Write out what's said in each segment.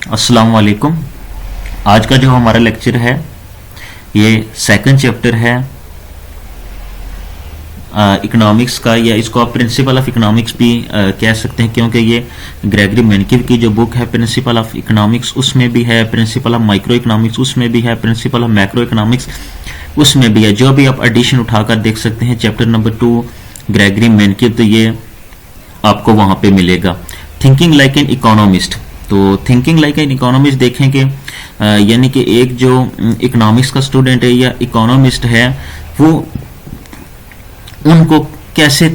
अस्सलाम वालेकुम। आज का जो हमारा लेक्चर है ये सेकंड चैप्टर है इकोनॉमिक्स का, या इसको आप प्रिंसिपल ऑफ इकोनॉमिक्स भी कह सकते हैं, क्योंकि ये ग्रेगरी मेनकिव की जो बुक है प्रिंसिपल ऑफ इकोनॉमिक्स उसमें भी है, प्रिंसिपल ऑफ माइक्रो इकोनॉमिक्स उसमें भी है, प्रिंसिपल ऑफ मैक्रो इकोनॉमिक्स उसमें भी है। जो भी आप एडिशन उठाकर देख सकते हैं चैप्टर नंबर 2 ग्रेगरी मेनकिव, तो ये आपको वहां पे मिलेगा। थिंकिंग लाइक एन इकोनॉमिस्ट, तो थिंकिंग लाइक एन इकोनॉमिस्ट देखें कि यानी कि एक जो इकोनॉमिक्स का स्टूडेंट है या इकोनॉमिस्ट है वो उनको कैसे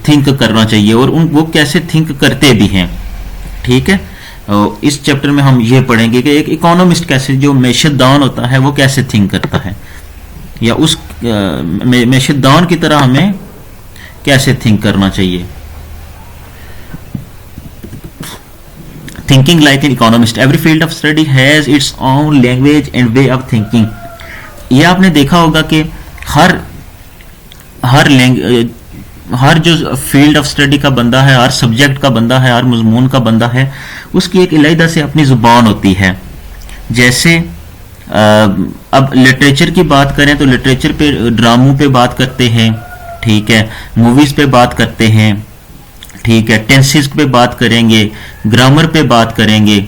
थिंक करना चाहिए और वो कैसे थिंक करते भी हैं। ठीक है, इस चैप्टर में हम ये पढ़ेंगे कि एक इकोनॉमिस्ट कैसे, जो मैशदान होता है वो कैसे थिंक करता है, या उस मैशदान की तरह हमें कैसे थिंक करना चाहिए। Thinking like an economist, every field of study has its own language and way of thinking. ये आपने देखा होगा कि हर जो फील्ड ऑफ स्टडी का बंदा है, हर सब्जेक्ट का बंदा है, हर मजमून का बंदा है, उसकी एक अलग से अपनी जुबान होती है। जैसे अब लिटरेचर की बात करें तो लिटरेचर पे, ड्रामों पे बात करते हैं, ठीक है, मूवीज पे बात करते हैं, ठीक है, टेंसेस पे बात करेंगे, ग्रामर पे बात करेंगे,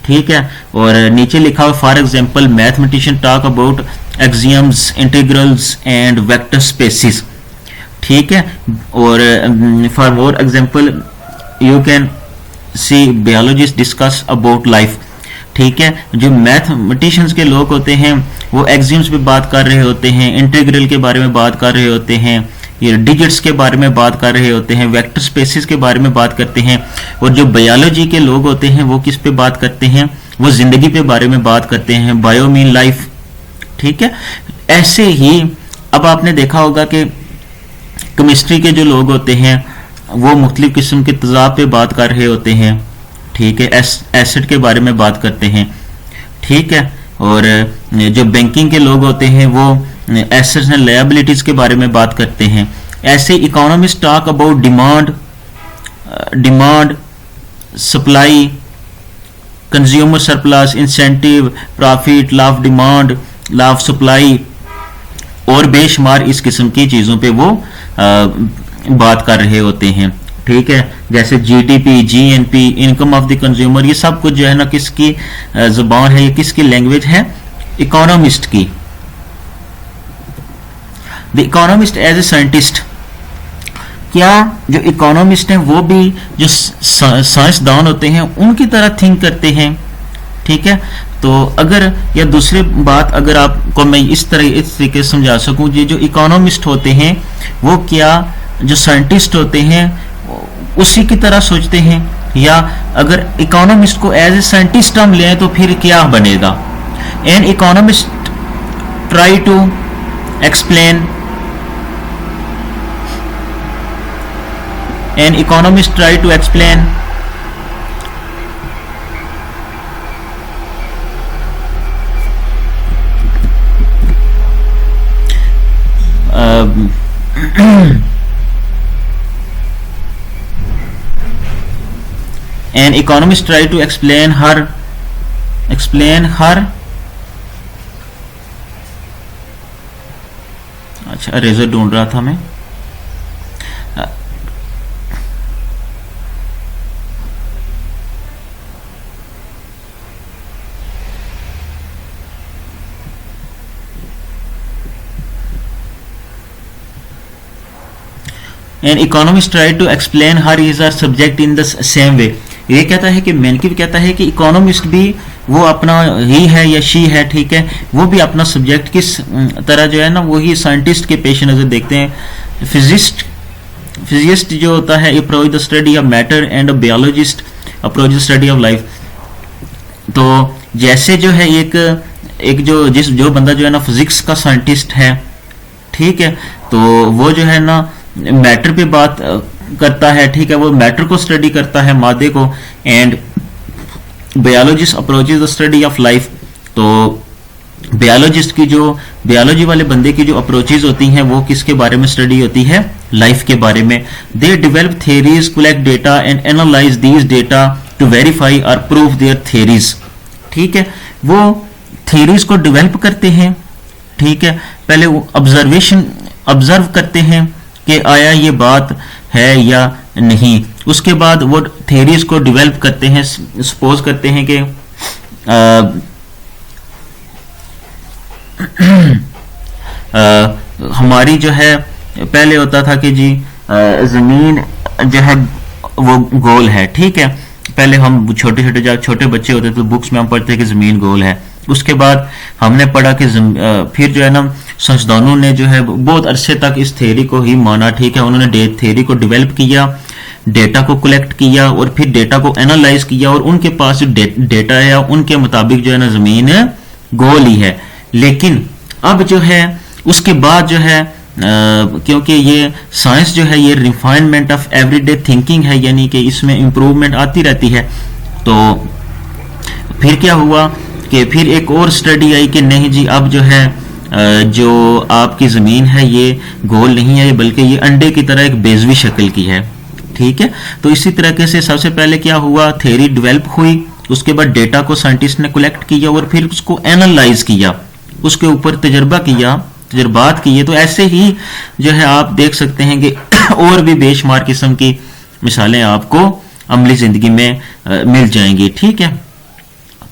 ठीक है। और नीचे लिखा हुआ for example mathematician talk about axioms, integrals and vector spaces, ठीक है। और for more example you can see biologist discuss about life, ठीक है। जो मैथमेटिशियंस के लोग होते हैं वो एक्सियम्स पे बात कर रहे होते हैं, इंटीग्रल के बारे में बात कर रहे होते हैं, ये डिजिट्स के बारे में बात कर रहे होते हैं, वेक्टर स्पेसिस के बारे में बात करते हैं। और जो बायोलॉजी के लोग होते हैं वो किस पे बात करते हैं, वो जिंदगी पे बारे में बात करते हैं, बायो मीन लाइफ, ठीक है। ऐसे ही अब आपने देखा होगा कि केमिस्ट्री के जो लोग होते हैं वो मुख्तलिफ किस्म के तेजाब पे बात कर रहे होते हैं, ठीक है, एसिड के बारे में बात करते हैं, ठीक है। और जो बैंकिंग के लोग होते हैं वो एसेट्स एंड लायबिलिटीज के बारे में बात करते हैं। ऐसे economist talk about demand, supply, consumer surplus, incentive, profit, law of demand, law of supply और बेशुमार इस किस्म की चीजों पे वो बात कर रहे होते हैं, ठीक है। जैसे GDP, GNP, income of the consumer, ये सब कुछ जो है ना किसकी जुबान है, ये किसकी लैंग्वेज है, इकोनॉमिस्ट की। The economist as a scientist, क्या जो इकोनॉमिस्ट हैं वो भी जो साइंसदान होते हैं उनकी तरह थिंक करते हैं, ठीक है। तो अगर या दूसरी बात अगर आपको मैं इस तरीके से समझा सकूं, ये जो इकोनॉमिस्ट होते हैं वो क्या जो साइंटिस्ट होते हैं उसी की तरह सोचते हैं, या अगर इकोनॉमिस्ट को एज ए साइंटिस्ट हम लें तो फिर क्या बनेगा। An economist try to explain, an economist try to explain an economist try to explain her अच्छा रेजर ढूंढ रहा था मैं। An economist tried to explain her is her subject in the same way। ये कहता है कि मेनकिव कहता है कि इकोनॉमिस्ट भी वो अपना ही है या शी है, ठीक है, वो भी अपना सब्जेक्ट किस तरह जो है ना वही साइंटिस्ट के पेश नजर देखते हैं। फिजिस्ट जो होता है approach the study of matter and biologist approach the study of life. तो जैसे जो है एक जो बंदा जो है ना फिजिक्स का साइंटिस्ट है, ठीक है, तो वो जो है ना मैटर पे बात करता है, ठीक है, वो मैटर को स्टडी करता है, मादे को। And biologist approaches the study of life, तो बायोलॉजिस्ट की जो बायोलॉजी वाले बंदे की जो अप्रोचेज होती हैं वो किसके बारे में स्टडी होती है, लाइफ के बारे में। They develop theories, collect data and analyse these data to verify और प्रूव देयर थ्योरीज। ठीक है, वो थ्योरीज को डेवलप करते हैं, ठीक है, पहले वो ऑब्जर्व करते हैं कि आया ये बात है या नहीं, उसके बाद वो थ्योरीज को डेवलप करते हैं। सपोज करते हैं कि हमारी जो है पहले होता था कि जी जमीन जो है वो गोल है, ठीक है, पहले हम छोटे जब छोटे बच्चे होते थे तो बुक्स में हम पढ़ते हैं कि जमीन गोल है। उसके बाद हमने पढ़ा कि फिर जो है ना साइंसदानों ने जो है बहुत अरसे तक इस थ्योरी को ही माना, ठीक है, उन्होंने थ्योरी को डेवलप किया, डेटा को कलेक्ट किया और फिर डेटा को एनालाइज किया और उनके पास जो डेटा है उनके मुताबिक जो है ना जमीन गोल ही है। लेकिन अब जो है उसके बाद जो है क्योंकि ये साइंस जो है ये रिफाइनमेंट ऑफ एवरीडे थिंकिंग है, यानी कि इसमें इंप्रूवमेंट आती रहती है, तो फिर क्या हुआ कि फिर एक और स्टडी आई कि नहीं जी अब जो है जो आपकी ज़मीन है ये गोल नहीं है बल्कि ये अंडे की तरह एक बेजवी शक्ल की है, ठीक है। तो इसी तरीके से सबसे पहले क्या हुआ, थ्योरी डेवलप हुई, उसके बाद डेटा को साइंटिस्ट ने कलेक्ट किया और फिर उसको एनालाइज किया, उसके ऊपर तजर्बात किए। तो ऐसे ही जो है आप देख सकते हैं कि और भी बेशुमार किस्म की मिसालें आपको अमली जिंदगी में मिल जाएंगी, ठीक है।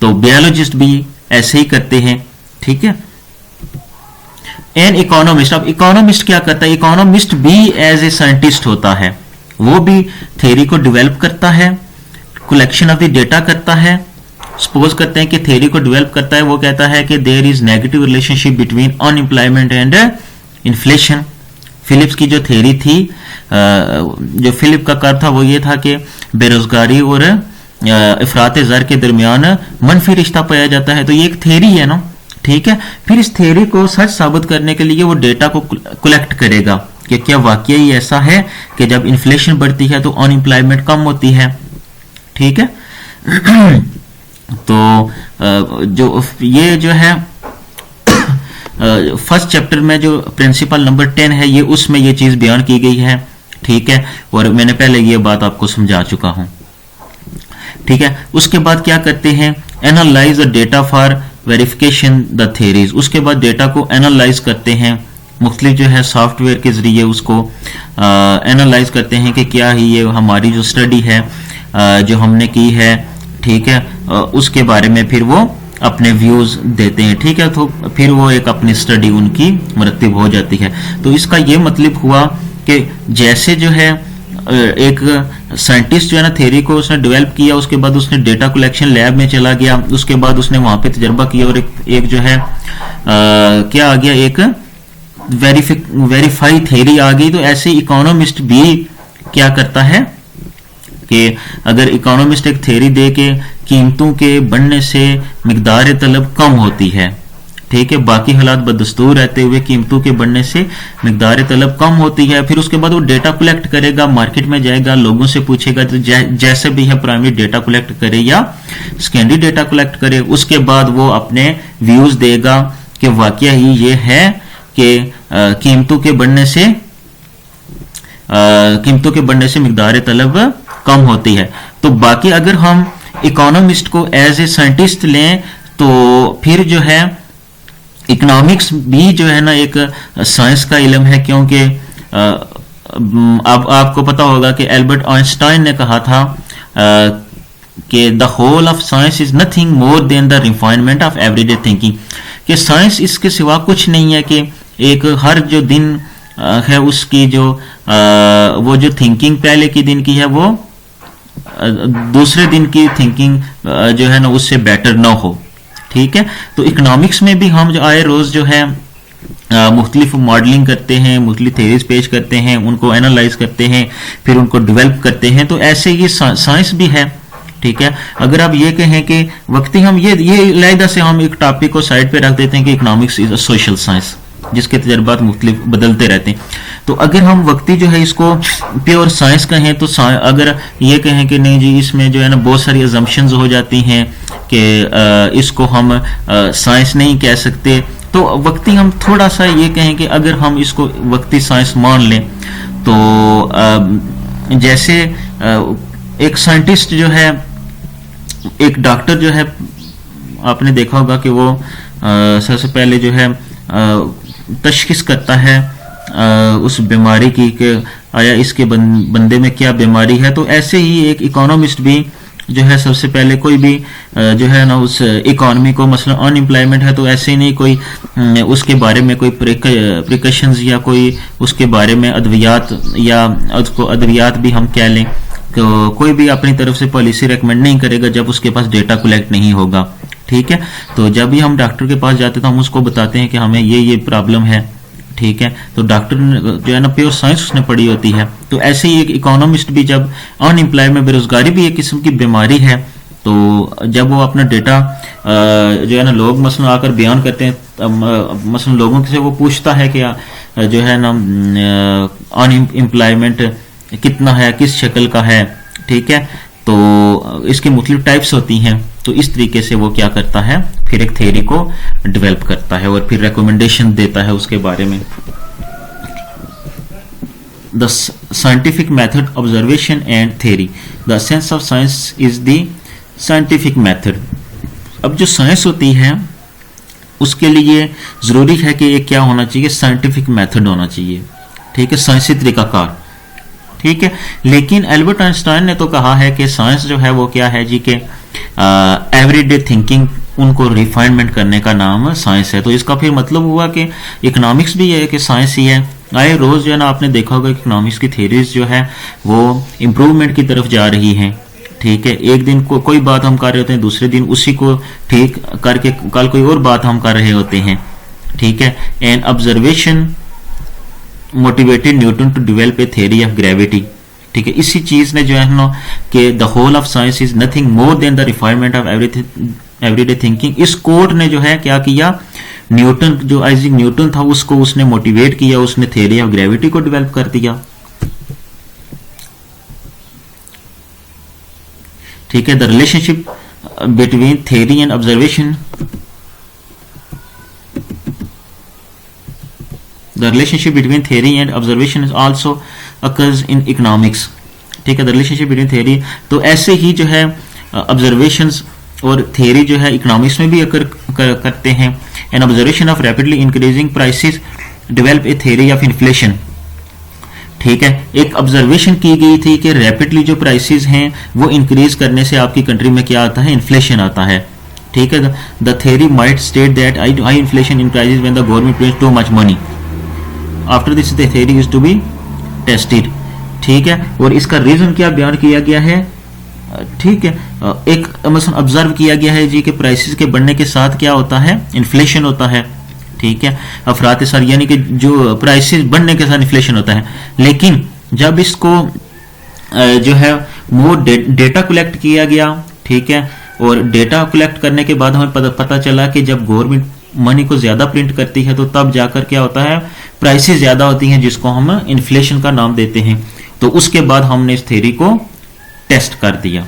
तो बायोलॉजिस्ट भी ऐसे ही करते हैं, ठीक है। एन इकोनॉमिस्ट, अब इकोनॉमिस्ट क्या करता है, इकोनॉमिस्ट भी एज ए साइंटिस्ट होता है, वो भी थ्योरी को डेवलप करता है, कलेक्शन ऑफ द डेटा करता है। सपोज करते हैं कि थ्योरी को डेवलप करता है, वो कहता है कि there is negative relationship between unemployment and inflation. Phillips की जो थ्योरी थी, जो फिलिप का कर्व था वो ये था कि बेरोजगारी और अफरात ज़र के दरमियान मनफी रिश्ता पाया जाता है। तो ये एक थ्योरी है ना, ठीक है। फिर इस थ्योरी को सच साबित करने के लिए वो डेटा को कलेक्ट करेगा कि क्या वाकई ऐसा है कि जब इन्फ्लेशन बढ़ती है तो अनएम्प्लॉयमेंट कम होती है, ठीक है। तो जो ये जो है फर्स्ट चैप्टर में जो प्रिंसिपल नंबर 10 है ये उसमें ये चीज बयान की गई है, ठीक है, और मैंने पहले ये बात आपको समझा चुका हूं, ठीक है। उसके बाद क्या करते हैं, analyse the data for verification the theories. उसके बाद डेटा को एनालाइज करते हैं, मुख्तलिफ जो है सॉफ्टवेयर के जरिए उसको एनालाइज करते हैं कि क्या ही ये हमारी जो स्टडी है जो हमने की है, ठीक है, उसके बारे में फिर वो अपने व्यूज देते हैं, ठीक है। तो फिर वो एक अपनी स्टडी उनकी मुरत्तिब हो जाती है। तो इसका ये मतलब हुआ कि जैसे जो है एक साइंटिस्ट जो है ना थ्योरी को उसने डेवलप किया, उसके बाद उसने डेटा कलेक्शन लैब में चला गया, उसके बाद उसने वहां पे तजर्बा किया और एक जो है क्या आ गया, एक वेरीफाई थ्योरी आ गई। तो ऐसे इकोनॉमिस्ट भी क्या करता है कि अगर इकोनॉमिस्ट एक थ्योरी दे के कीमतों के बढ़ने से मिकदार तलब कम होती है, ठीक है, बाकी हालात बदस्तूर रहते हुए कीमतों के बढ़ने से मिकदार तलब कम होती है, फिर उसके बाद वो डेटा कलेक्ट करेगा, मार्केट में जाएगा, लोगों से पूछेगा, तो जैसे भी है प्राइमरी डेटा कलेक्ट करे या सेकेंडरी डेटा कलेक्ट करे, उसके बाद वो अपने व्यूज देगा कि वाकया ही ये है कि कीमतों के बढ़ने से मिकदार तलब कम होती है। तो बाकी अगर हम इकोनॉमिस्ट को एज ए साइंटिस्ट लें तो फिर जो है इकोनॉमिक्स भी जो है ना एक साइंस का इल्म है, क्योंकि अब आपको पता होगा कि एल्बर्ट आइंस्टाइन ने कहा था कि the whole of science is nothing more than the refinement of everyday thinking, कि साइंस इसके सिवा कुछ नहीं है कि एक हर जो दिन है उसकी जो वो जो थिंकिंग पहले के दिन की है वो दूसरे दिन की थिंकिंग जो है ना उससे बेटर ना हो, ठीक है। तो इकोनॉमिक्स में भी हम जो आए रोज जो है मुख्तलिफ मॉडलिंग करते हैं, मुख्तलिफ थ्योरीज पेश करते हैं, उनको एनालाइज करते हैं, फिर उनको डेवलप करते हैं। तो ऐसे ही साइंस भी है, ठीक है। अगर आप ये कहें कि वक्ती हम ये लायदा से हम एक टॉपिक को साइड पे रख देते हैं कि economics is a social science, जिसके तजर्बात मुख्तलिफ बदलते रहते हैं। तो अगर हम वक्ती जो है इसको प्योर साइंस कहें तो अगर ये कहें कि नहीं जी इसमें जो है ना बहुत सारी अजम्पशंस हो जाती हैं कि इसको हम साइंस नहीं कह सकते, तो वक्ती हम थोड़ा सा ये कहें कि अगर हम इसको वक्ती साइंस मान लें तो जैसे एक साइंटिस्ट जो है, एक डॉक्टर जो है आपने देखा होगा कि वो सबसे पहले जो है तशखीस करता है उस बीमारी की कि आया इसके बंदे में क्या बीमारी है। तो ऐसे ही एक इकोनॉमिस्ट भी जो है सबसे पहले कोई भी जो है ना उस इकोनॉमी को, मसलन अनएम्प्लॉयमेंट है तो ऐसे ही नहीं कोई उसके बारे में कोई प्रिकॉशंस या कोई उसके बारे में अद्वियात, या उसको अद्वियात भी हम कह लें, तो कोई भी अपनी तरफ से पॉलिसी रेकमेंड नहीं करेगा जब उसके पास डेटा कलेक्ट नहीं होगा। ठीक है, तो जब भी हम डॉक्टर के पास जाते हैं तो हम उसको बताते हैं कि हमें ये प्रॉब्लम है। ठीक है, तो डॉक्टर जो है ना प्योर साइंस उसने पढ़ी होती है। तो ऐसे ही एक इकोनॉमिस्ट भी जब अनएम्प्लॉयमेंट, बेरोजगारी भी एक किस्म की बीमारी है, तो जब वो अपना डेटा जो है ना लोग मसलन आकर बयान करते हैं, मसलन लोगों से वो पूछता है कि जो है ना अनएम्प्लॉयमेंट कितना है, किस शक्ल का है। ठीक है, तो इसकी मुख्तलिफ टाइप्स होती हैं। तो इस तरीके से वो क्या करता है, फिर एक थ्योरी को डेवलप करता है और फिर रिकमेंडेशन देता है उसके बारे में। The scientific method, observation and theory. The sense of science is the scientific method. अब जो साइंस होती है उसके लिए जरूरी है कि ये क्या होना चाहिए, साइंटिफिक मेथड होना चाहिए। ठीक है, साइंसी तरीकाकार। ठीक है, लेकिन एल्बर्ट आइंस्टाइन ने तो कहा है कि साइंस जो है वो क्या है जी, के एवरीडे थिंकिंग, उनको रिफाइनमेंट करने का नाम साइंस है। तो इसका फिर मतलब हुआ कि इकोनॉमिक्स भी है कि साइंस ही है। आए रोज जो है ना आपने देखा होगा इकोनॉमिक्स की थ्योरीज जो है वो इम्प्रूवमेंट की तरफ जा रही हैं। ठीक है, एक दिन कोई बात हम कर रहे होते हैं, दूसरे दिन उसी को ठीक करके कल कोई और बात हम कर रहे होते हैं। ठीक है, and observation motivated Newton to develop a theory of gravity. ठीक है, इसी चीज ने जो है ना कि the whole of science is nothing more than the refinement of everyday thinking. इस कोट ने जो है क्या किया, न्यूटन, जो आइजैक न्यूटन था उसको उसने मोटिवेट किया, उसने थ्योरी ऑफ ग्रेविटी को डेवलप कर दिया। ठीक है, the relationship between theory and observation, the relationship between theory and observation is also occurs in economics. ठीक है, the relationship between theory, तो ऐसे ही जो है observations और theory जो है इकोनॉमिक्स में भी अकर करते हैं। an observation of rapidly increasing prices develop a theory of inflation। ठीक है, एक ऑब्जर्वेशन की गई थी कि रैपिडली जो प्राइसेस हैं वो इंक्रीज करने से आपकी कंट्री में क्या आता है, इन्फ्लेशन आता है। ठीक है, the theory might state that high inflation increases when the government prints too much money. After this the theory is to be tested. ठीक है, और इसका रीजन क्या बयान किया गया है। ठीक है, एक मसलन ऑब्जर्व किया गया है जी कि प्राइसेस के बढ़ने के साथ क्या होता है, इन्फ्लेशन होता है। ठीक है, अफरात सर यानी कि जो प्राइसेस बढ़ने के साथ इन्फ्लेशन होता है। लेकिन जब इसको जो है मोर डेटा कलेक्ट किया गया, ठीक है, और डेटा कलेक्ट करने के बाद हमें पता चला कि जब गवर्नमेंट मनी को ज्यादा प्रिंट करती है तो तब जाकर क्या होता है, प्राइसेस ज्यादा होती हैं, जिसको हम इन्फ्लेशन का नाम देते हैं। तो उसके बाद हमने इस थ्योरी को टेस्ट कर दिया।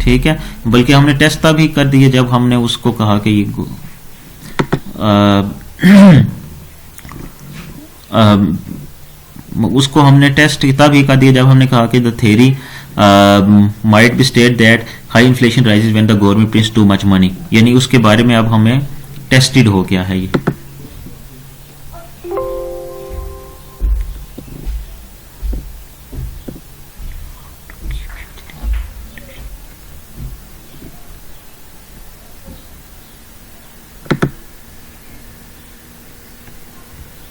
ठीक है, बल्कि हमने टेस्ट तभी कर दिया जब हमने उसको कहा कि उसको हमने टेस्ट तभी कर दिया जब हमने कहा कि the theory might be state that high inflation rises when the government prints too much money, यानी उसके बारे में अब हमें टेस्टेड हो गया है ये।